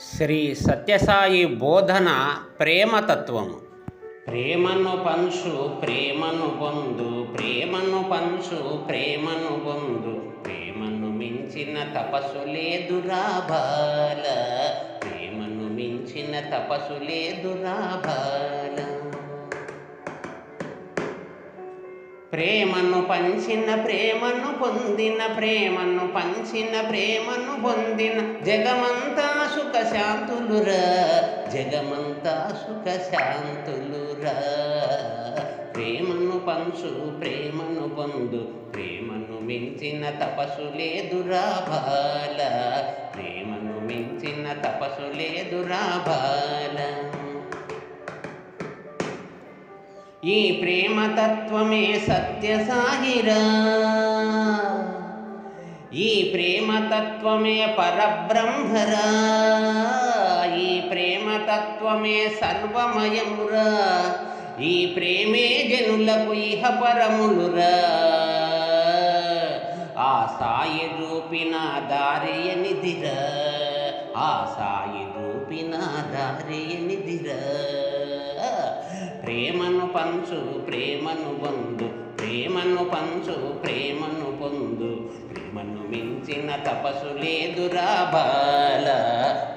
శ్రీ సత్యసాయి బోధన ప్రేమతత్వము. ప్రేమను పంచు ప్రేమను పొందు, ప్రేమను పంచు ప్రేమను పొందు, ప్రేమను మించిన తపస్సు లేదురా బాల, ప్రేమను మించిన తపస్సు లేదురా బాల. ప్రేమను పంచిన ప్రేమను పొందిన, ప్రేమను పంచిన ప్రేమను పొందిన, జగమంతా సుఖ శాంతులురా, జగమంతా సుఖ శాంతులురా. ప్రేమను పంచు ప్రేమను పొందు, ప్రేమను మించిన తపస్సు లేదురా బాల, ప్రేమను మించిన తపస్సు లేదురా బాల. ఈ ప్రేమతత్వమే సత్యసాయిరా, ఈ ప్రేమతత్వమే పరబ్రహ్మరా, ఈ ప్రేమతత్వమే సర్వమయమురా, ఈ ప్రేమే జనులకు ఇహ పరములురా. ఆ సాయి రూపిన దారియనిదిరా, ఆ సాయి రూపిన దారియనిదిరా. ప్రేమను పంచు ప్రేమను పొందు, ప్రేమను పంచు ప్రేమను పొందు, ప్రేమను మించిన తపస్సు లేదురా బాల,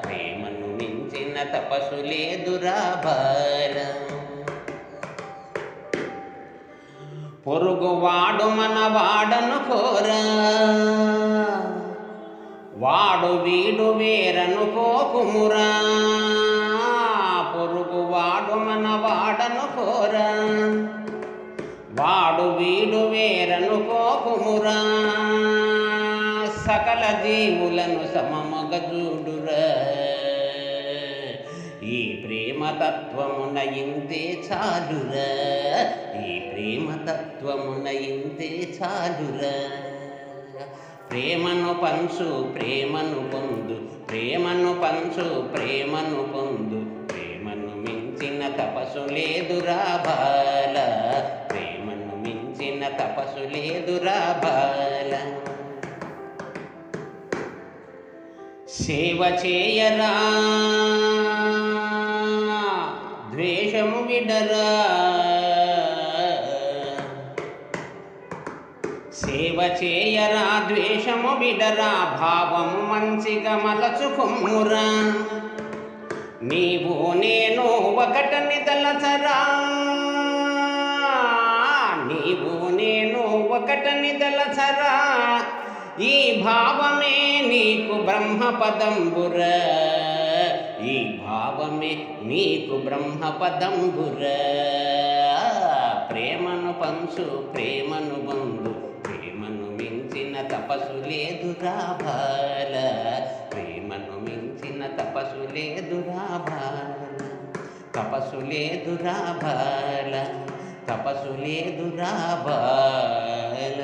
ప్రేమను మించిన తపస్సు లేదురా బాల. పొరుగువాడు మన వాడను కోరా, వాడు వీడు వేరను కోకుమురా, పొరుగువాడు మన వాడను కోరా, వాడు వీడు వేరను కోకుమురా. సకల జీవులను సమముగ చూడురా, ఈ ప్రేమతత్వమున ఇంతే చాలురా, ఈ ప్రేమతత్వమున ఇంతే చాలురా. ప్రేమను పంచు ప్రేమను పొందు, ప్రేమను పంచు ప్రేమను పొందు, ప్రేమను మించిన తపస్సు లేదురా బాల, ప్రేమను మించిన తపస్సు లేదురా బాల. సేవ చేయరా ద్వేషము విడరా, సేవ చేయరా ద్వేషము విడరా, భావము మంచిగా మలచుకొమ్మురా. నీవు నేను ఒకటని తలచరా, నీవు నేను ఒకటని తలచరా, ఈ భావమే నీకు బ్రహ్మపదంబురా, ఈ భావమే నీకు బ్రహ్మపదంబురా. ప్రేమను పంచు ప్రేమను పొందు, ప్రేమను మించిన తపస్సు లేదురా బాల, ప్రేమను మించిన తపస్సు లేదురా బాల, తపస్సు లేదురా బాల, తపస్సు లేదురా బాల.